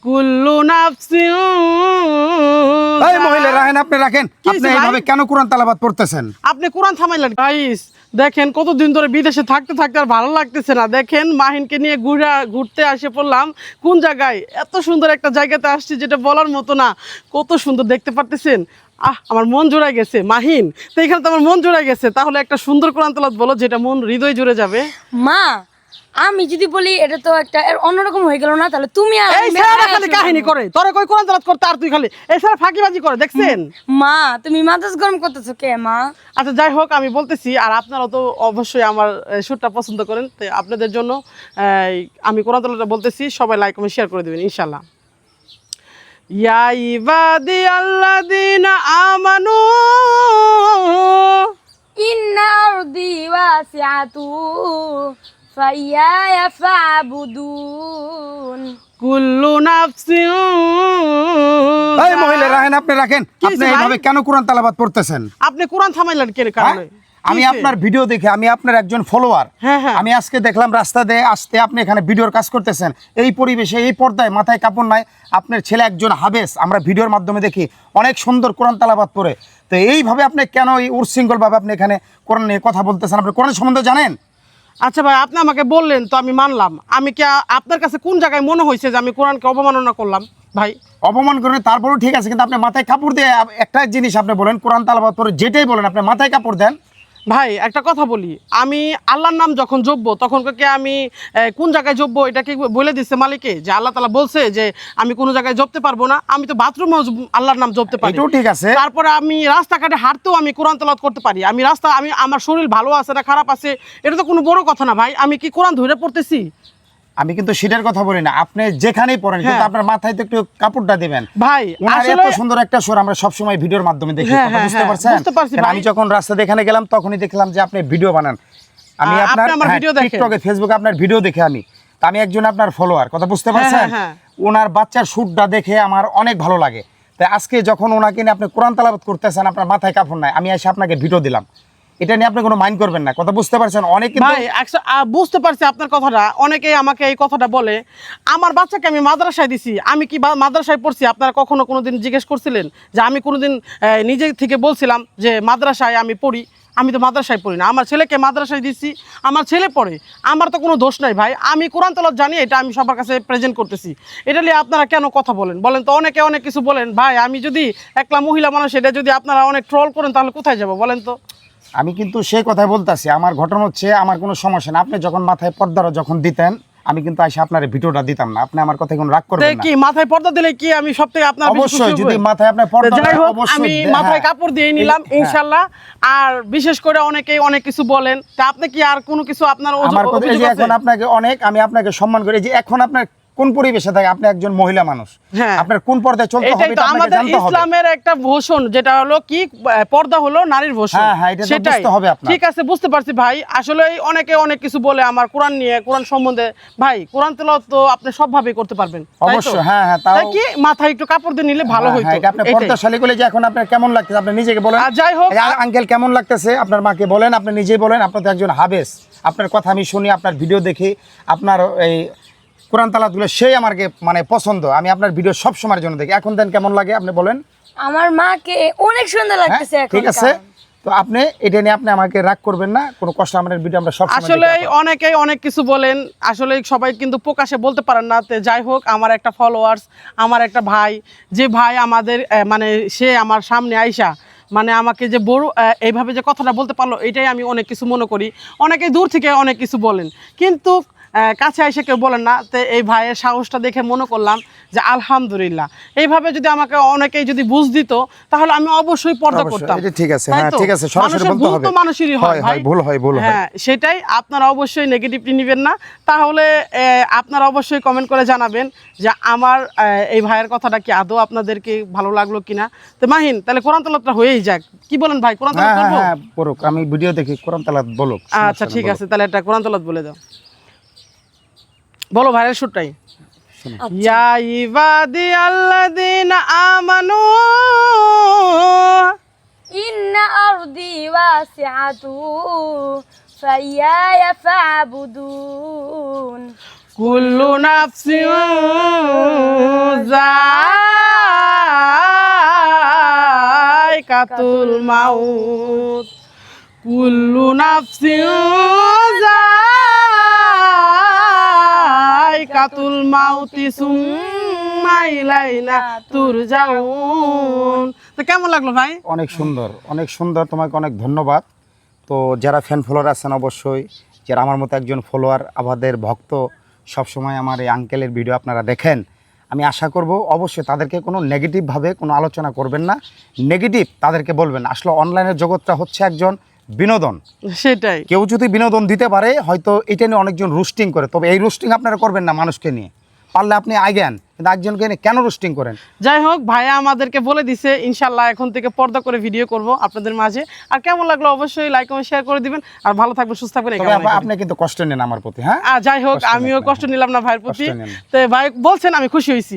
কুল্লু নাফসিন এই মহিলা রাখেন, আপনি রাখেন। আপনি এইভাবে কেন কোরআন তেলাওয়াত পড়তেছেন? আপনি কোরআন থামাইলেন গাইস। দেখেন কতদিন ধরে বিদেশে থাকতে থাকতে আর ভালো লাগতেছে না। দেখেন মাহিনকে নিয়ে ঘুরতে আসে পড়লাম কোন জায়গায়, এত সুন্দর একটা জায়গাতে আসছি যেটা বলার মতো না। কত সুন্দর দেখতে পারতেছেন। আমার মন জোড়ায় গেছে মাহিন, তো এখানে তো আমার মন জোড়ায় গেছে। তাহলে একটা সুন্দর কোরআন তেলাওয়াত বলো যেটা মন হৃদয় জুড়ে যাবে। মা, আমি যদি বলি এটা তো একটা অন্যরকম হয়ে গেল না, তাহলে তুমি আর এই সারা খালি কাহিনী করে, তোরে কই কোরআন তেলাওয়াত করতে আর তুই খালি এই সারা ফাঁকিবাজি করে, দেখছেন? মা, তুমি মাথাস গরম করতেছো কে মা? আচ্ছা যাই হোক, আমি বলতেছি আর আপনারা তো অবশ্যই আমার সুরটা পছন্দ করেন, তো আপনাদের জন্য আমি কোরআন তেলাওয়াতটা বলতেছি, সবাই লাইক কমেন্ট শেয়ার করে দেবেন ইনশাআল্লাহ। ইয়া ইবাদি আল্লাযিনা আমানু ইন্না আরদি ওয়াসিআতু ফাইয়া ফাবুদুন। কুল্লু নাফসিন। এই মহিলা রাখেন, আপনি রাখেন। আপনি এইভাবে কেন কোরআন তেলাওয়াত পড়তেছেন? আপনি কোরআন থামাইলেন কেন কারণে? আমি আপনার ভিডিও দেখে, আমি আপনার একজন ফলোয়ার। আমি আজকে দেখলাম রাস্তা দিয়ে আসতে আপনি এখানে ভিডিওর কাজ করতেছেন। এই পরিবেশে, এই পর্দায়, মাথায় কাপড় নাই, আপনার ছেলে একজন হাবেস, আমরা ভিডিওর মাধ্যমে দেখি অনেক সুন্দর কোরআন তেলাওয়াত পড়ে। তো এইভাবে আপনি কেন এই উচ্ছৃঙ্খলভাবে আপনি এখানে কোরআন নিয়ে কথা বলতেছেন? আপনি কোরআন সম্বন্ধে জানেন? আচ্ছা ভাই, আপনি আমাকে বললেন তো আমি মানলাম। আমি কি আপনার কাছে কোন জায়গায় মনে হয়েছে যে আমি কোরআনকে অবমাননা করলাম ভাই? অপমান করে তারপরেও ঠিক আছে, কিন্তু আপনি মাথায় কাপড় দিয়ে একটা জিনিস আপনি বলেন কোরআন তেলাওয়াত পড়ে, যেটাই বলেন আপনি মাথায় কাপড় দেন। ভাই একটা কথা বলি, আমি আল্লাহর নাম যখন জপবো তখন কি আমি কোন জায়গায় জপবো এটা কি বলে দিচ্ছে মালিকে? যে আল্লাহ তাআলা বলছে যে আমি কোনো জায়গায় জপতে পারবো না? আমি তো বাথরুমেও আল্লাহর নাম জপতে পারি। এটাও ঠিক আছে। তারপরে আমি রাস্তাঘাটে হাঁটতেও আমি কোরআন তেলাওয়াত করতে পারি। আমি আমার শরীর ভালো আছে না খারাপ আছে এটা তো কোনো বড় কথা না ভাই। আমি কি কোরআন ধরে পড়তেছি? আমি কিন্তু সেটার কথা বলি না, আপনি যেখানেই পড়েন কিন্তু আপনার মাথায় তো একটু কাপড়টা দিবেন ভাই। আসলে এত সুন্দর একটা সুর আমরা সব সময় ভিডিওর মাধ্যমে দেখি, কথা বুঝতে পারছেন? আমি যখন রাস্তা দেখানে গেলাম তখনই দেখলাম যে আপনি ভিডিও বানান। আমি আপনার টিকটকে, ফেসবুকে আপনার ভিডিও দেখে আমি একজন আপনার ফলোয়ার, কথা বুঝতে পারছেন? ওনার বাচ্চার সুরটা দেখে আমার অনেক ভালো লাগে। তাই আজকে যখন ওনাকে নিয়ে আপনি কোরআন তেলাওয়াত করতেছেন, আপনার মাথায় কাপড় নাই, আমি এসে আপনাকে ভিডিও দিলাম, এটা নিয়ে আপনি কোনো মাইন্ড করবেন না, কথা বুঝতে পারছেন? অনেক ভাই বুঝতে পারছি আপনার কথাটা। অনেকেই আমাকে এই কথাটা বলে। আমার বাচ্চাকে আমি মাদ্রাসায় দিছি, আমি কি মাদ্রাসায় পড়ছি? আপনারা কখনো কোনোদিন জিজ্ঞেস করছিলেন যে আমি কোনোদিন নিজে থেকে বলছিলাম যে মাদ্রাসায় আমি পড়ি? আমি তো মাদ্রাসায় পড়ি না। আমার ছেলেকে মাদ্রাসায় দিচ্ছি, আমার ছেলে পড়ে, আমার তো কোনো দোষ নাই ভাই। আমি কোরআন তেলাওয়াত জানি, এটা আমি সবার কাছে প্রেজেন্ট করতেছি। এটা নিয়ে আপনারা কেন কথা বলেন বলেন তো? অনেকে অনেক কিছু বলেন ভাই। আমি যদি একলা মহিলা মানুষ, এটা যদি আপনারা অনেক ট্রল করেন তাহলে কোথায় যাব বলেন তো? আমি কিন্তু সেই কথাই বলতেছি, আমার ঘটনা হচ্ছে আমার কোনো সমস্যা না। আপনি যখন মাথায় পর্দাটা যখন দিতেন, আমি কিন্তু এসে আপনার ভিডিওটা দিতাম না। আপনি আমার কথা কোনো রাগ করবেন না। কি মাথায় পর্দা দিলে কি আমি সবথেকে আপনার অবশ্যই যদি মাথায় আপনার পর্দা, অবশ্যই আমি মাথায় কাপড় দিয়ে নিলাম ইনশাআল্লাহ। আর বিশেষ করে অনেকেই অনেক কিছু বলেন, তা আপনি কি আর কোনো কিছু আপনার আমার কথা এই যে এখন আপনাকে অনেক, আমি আপনাকে সম্মান করি যে এখন আপনার কোন পরিবেশে থাকে, আপনি একজন মহিলা মানুষ, আপনার কোন পর্দায় চলতে হবে এটা আপনাকে জানতে হবে। ইসলামের একটা ভূষণ যেটা হলো কি, পর্দা হলো নারীর ভূষণ। সেটা বুঝতে হবে আপনার। ঠিক আছে, বুঝতে পারছি ভাই। আসলে অনেকে অনেক কিছু বলে আমার কোরআন নিয়ে, কোরআন সম্বন্ধে। ভাই কোরআন তেলাওয়াত তো আপনি সবভাবে করতে পারবেন অবশ্যই। তাও কি মাথায় একটু কাপড় দিয়ে নিলে ভালো হইতো। এটা আপনি পর্দাশালী বলে যে এখন আপনার কেমন লাগতেছে আপনি নিজেকে বলেন। যাই হোক আঙ্কেল কেমন লাগতেছে আপনার মাকে বলেন, আপনি নিজেই বলেন। আপনি তো একজন হাবেস, আপনার কথা আমি শুনি, আপনার ভিডিও দেখি, আপনার এই কোরআন তেলাওয়াতগুলো সেই আমাকে মানে পছন্দ। আমি আপনার ভিডিও সব সময়ের জন্য দেখি। এখন দেন কেমন লাগে আপনি বলেন। আমার মাকে অনেক সুন্দর লাগতেছে এখন। ঠিক আছে, তো আপনি এটা নিয়ে আপনি আমাকে রাগ করবেন না, কোনো কষ্ট। আমাদের ভিডিও আমরা সব সময় আসলে অনেকেই অনেক কিছু বলেন, আসলে সবাই কিন্তু প্রকাশে বলতে পারেন না। তো যাই হোক, আমার একটা ফলোয়ার্স, আমার একটা ভাই, যে ভাই আমাদের মানে সে আমার সামনে আইসা মানে আমাকে যে বড় এইভাবে যে কথাটা বলতে পারলো, এটাই আমি অনেক কিছু মনে করি। অনেকে দূর থেকে অনেক কিছু বলেন, কিন্তু কাছে এসে কেউ বলেন না। তো এই ভাইয়ের সাহসটা দেখে মনে করলাম যে আলহামদুলিল্লাহ, এইভাবে যদি আমাকে অনেকেই যদি বুঝ দিত তাহলে আমি অবশ্যই পর্দা করতাম। ঠিক আছে, ঠিক আছে, সরাসরি বলতে হবে। মানুষেরই হয় ভাই, ভুল হয়। সেটাই। আপনারা অবশ্যই নেগেটিভলি নেবেন না। তাহলে আপনারা অবশ্যই কমেন্ট করে জানাবেন যে আমার এই ভাইয়ের কথাটা কি আদৌ আপনাদেরকে ভালো লাগলো কিনা। তো মাহিন, তাহলে কোরআন তেলাওয়াতটা হয়েই যাক, কি বলেন ভাই? কোরআন তেলাওয়াত করব? হ্যাঁ পড়ুক, আমি ভিডিও দেখি, কোরআন তেলাওয়াত বলুক। আচ্ছা ঠিক আছে, তাহলে একটা কোরআন তেলাওয়াত বলে দাও। বলো ভাইয়ের সুরটাই। ইয়া ইবাদি আল্লাযিনা আমানু ইন্না আরদি ওয়াসিআতু ফাইয়া ফাবুদুন কুল্লু নাফসিন যায়কাতুল মাউত, কুল্লু নাফসিন যায়কাতুল মাউতি সুম্মা ইলাইনা তুরজাউন। তো কেমন লাগলো ভাই? অনেক সুন্দর, অনেক সুন্দর, তোমাকে অনেক ধন্যবাদ। তো যারা ফ্যান ফলোয়ার আছেন, অবশ্যই যারা আমার মতো একজন ফলোয়ার, আমাদের ভক্ত, সবসময় আমার এই আঙ্কেলের ভিডিও আপনারা দেখেন, আমি আশা করব অবশ্যই তাদেরকে কোনো নেগেটিভভাবে কোনো আলোচনা করবেন না, নেগেটিভ তাদেরকে বলবেন না। আসলে অনলাইনের জগৎটা হচ্ছে একজন বিনোদন, সেটাই। কেউ যদি বিনোদন দিতে পারে হয়তো এটা নিয়ে অনেকজন রোস্টিং করে, তবে এই রোস্টিং আপনারা করবেন না মানুষকে নিয়ে, পারলে আপনি আইগেন, কিন্তু একজনকে নিয়ে কেন রোস্টিং করেন? যাই হোক, ভাইয়া আমাদেরকে বলে দিছে ইনশাল্লাহ এখন থেকে পর্দা করে ভিডিও করব আপনাদের মাঝে। আর কেমন লাগলো অবশ্যই লাইক কমেন্ট শেয়ার করে দিবেন। আর ভালো থাকবেন, সুস্থ থাকবেন। তবে আপনি কিন্তু কষ্ট নেন আমার প্রতি, হ্যাঁ? যাই হোক, আমিও কষ্ট নিলাম না ভাইয়ের প্রতি। কষ্ট নেন না। তো ভাই বলছেন, আমি খুশি হয়েছি।